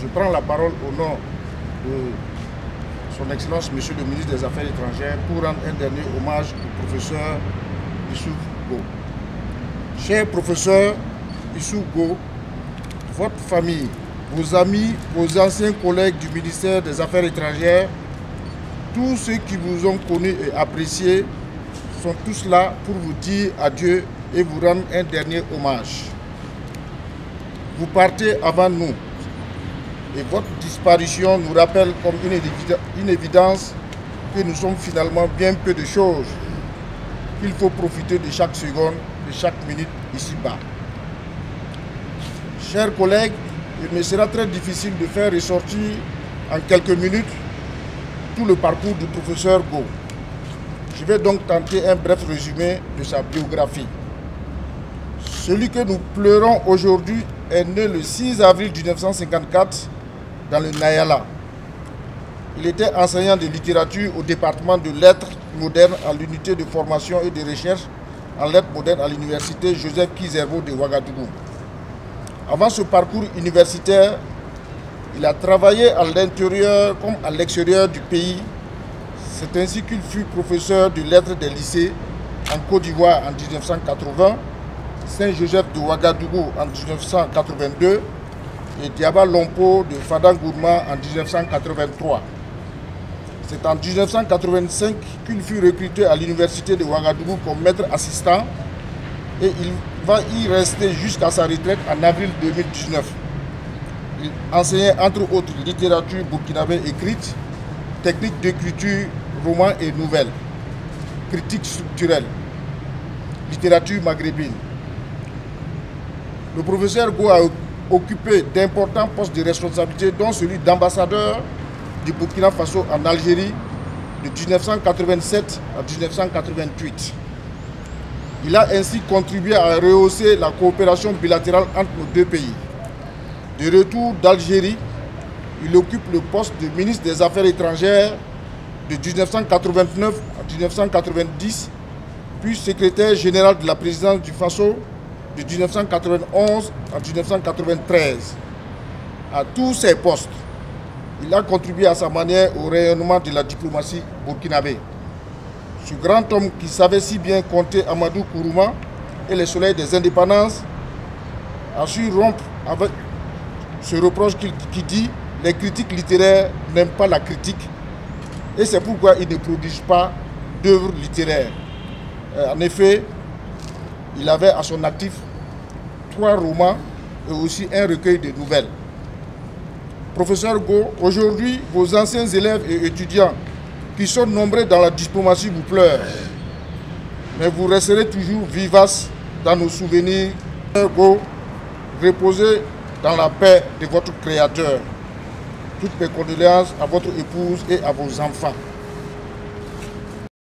Je prends la parole au nom de Son Excellence, Monsieur le ministre des Affaires étrangères, pour rendre un dernier hommage au professeur Issouf Go. Cher professeur Issouf Go, votre famille, vos amis, vos anciens collègues du ministère des Affaires étrangères, tous ceux qui vous ont connu et apprécié sont tous là pour vous dire adieu et vous rendre un dernier hommage. Vous partez avant nous et votre disparition nous rappelle comme une évidence que nous sommes finalement bien peu de choses, qu'il faut profiter de chaque seconde, de chaque minute ici-bas. Chers collègues, il me sera très difficile de faire ressortir en quelques minutes tout le parcours du professeur Go. Je vais donc tenter un bref résumé de sa biographie. Celui que nous pleurons aujourd'hui est né le 6 avril 1954 dans le Nayala. Il était enseignant de littérature au département de lettres modernes à l'unité de formation et de recherche en lettres modernes à l'université Joseph Kizerbo de Ouagadougou. Avant ce parcours universitaire, il a travaillé à l'intérieur comme à l'extérieur du pays. C'est ainsi qu'il fut professeur de lettres des lycées en Côte d'Ivoire en 1980, Saint-Joseph de Ouagadougou en 1982 et Diaba Lompo de Fadangourma en 1983. C'est en 1985 qu'il fut recruté à l'université de Ouagadougou comme maître assistant et il va y rester jusqu'à sa retraite en avril 2019. Il enseignait entre autres littérature burkinabé écrite, technique d'écriture, roman et nouvelles, critique structurelle, littérature maghrébine. Le professeur Go a occupé d'importants postes de responsabilité, dont celui d'ambassadeur du Burkina Faso en Algérie de 1987 à 1988. Il a ainsi contribué à rehausser la coopération bilatérale entre nos deux pays. De retour d'Algérie, il occupe le poste de ministre des Affaires étrangères de 1989 à 1990, puis secrétaire général de la présidence du Faso de 1991 à 1993. À tous ces postes, il a contribué à sa manière au rayonnement de la diplomatie burkinabé. Ce grand homme qui savait si bien compter Amadou Kourouma et les soleils des indépendances a su rompre avec ce reproche qui dit « les critiques littéraires n'aiment pas la critique » et c'est pourquoi il ne produisent pas d'œuvres littéraires. En effet, il avait à son actif 3 romans et aussi un recueil de nouvelles. Professeur Go, aujourd'hui, vos anciens élèves et étudiants qui sont nombreux dans la diplomatie vous pleurent. Mais vous resterez toujours vivace dans nos souvenirs. Go, reposez dans la paix de votre Créateur. Toutes mes condoléances à votre épouse et à vos enfants.